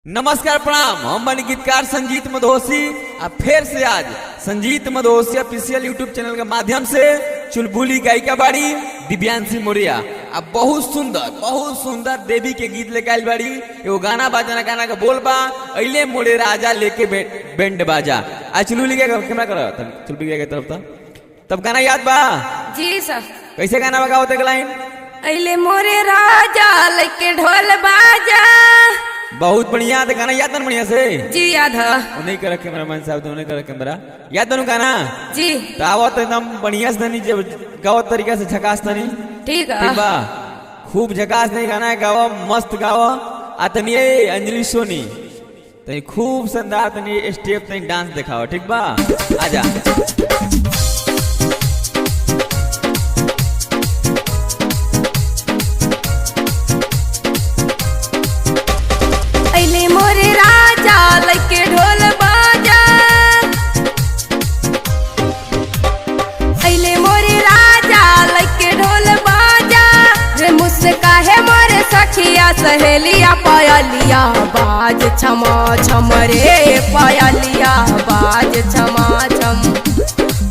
नमस्कार प्रणाम। हम बनी गीतकार संजीत मधोसी। अब फिर से आज संजीत मधोसी ऑफिशियल यूट्यूब चैनल के माध्यम से चुलबुली गायिका बाड़ी दिव्यांशी मोरिया अब बहुत सुंदर देवी के गीत लेके आयल बाड़ी। एगो गाना बाजना गाना का बोल बा अइले मोरे राजा लेके बैंड बाजा। आज चुलबुली का कैमरा करो चुलबुली की तरफ तब गाना याद बा जी सर। कैसे गाना बगाओ तक लाइन अइले मोरे राजा लेके ढोल बाजा। बहुत बढ़िया तो गाना याद बढ़िया से जी याद है। उन्हीं कर कैमरा मैन साहब उन्हीं कर कैमरा याद दोनों गाना जी तो आवत एकदम बढ़िया से नहीं जब गावत तरीका से झकास तनी ठीक है। बा खूब झकास नहीं गाना गावा मस्त गावा आतनी अंजलि सोनी तनी खूब शानदार तनी स्टेप तनी डांस दिखाओ ठीक बा आजा। अइले मोरे राजा लेके ढोल बाजा। अइले मोरे राजा लेके ढोल बाजा। रे मुझसे काहे मोरे सखिया सहेलिया पायलिया बाज छमा छम रे पायलिया बाज छमा छम।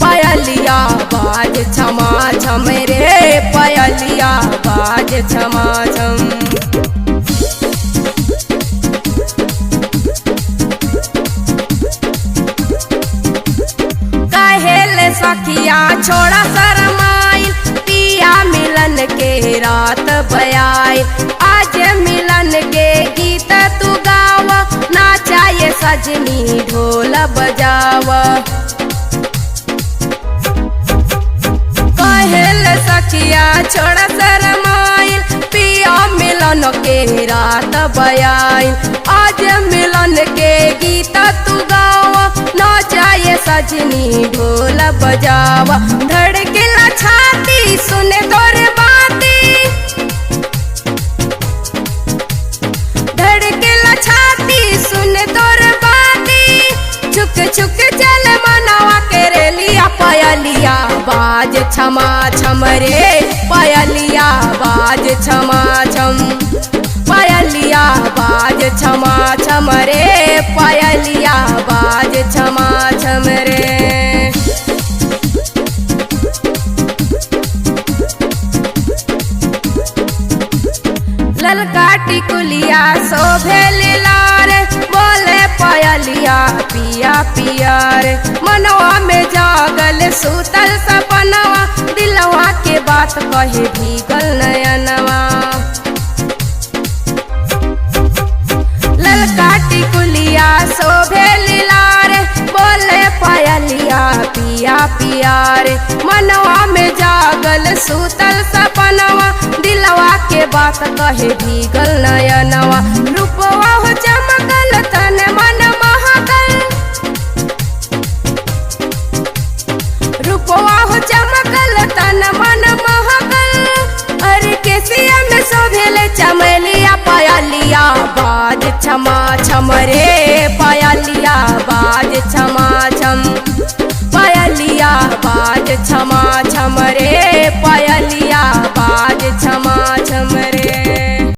पायलिया बाज छमा छम रे पायलिया बाज छमा छम। सखिया छोड़ा शरमाइल पिया मिलन के रात बयाई। आज मिलन के गीत तू गावा ना चाहिए सजनी ढोल बजावा। कहल सखिया छोड़ा शरमाइल पिया मिलन के रात बयाई। आज मिलन के गीत तू गावा ना चाहिए सजनी ढोल बजावा। धड़केला छाती सुने तोरे बाती। धड़केला छाती सुने तोरे बाती। छुक छुक चल मनावा के रेलिया पायलिया बाज छमा छम रे पायलिया बाज छमा छम। पायलिया बाज छमा छम रे पायलिया बाज छमा छम रे। ललका टिकुलिया शोभे लाल बोले पायलिया पिया पिया रे। मनवा में जागल सूतल सपनवा दिलवा के बात कहे भीगल नयनवा। ललका टिकुलिया शोभे लाल बोले पायलिया पिया पिया रे। मनवा में जागल सूतल सपनवा दिलवा के बात कहे भीगल नयनवा। रूपवा हो चमकल तन मन महकल। रूपवा हो चमकल तन मन महकल। अरे केसिया में शोभेले चमेलिया पायलिया बाज छमा छम रे पायलिया बाज छमा छम।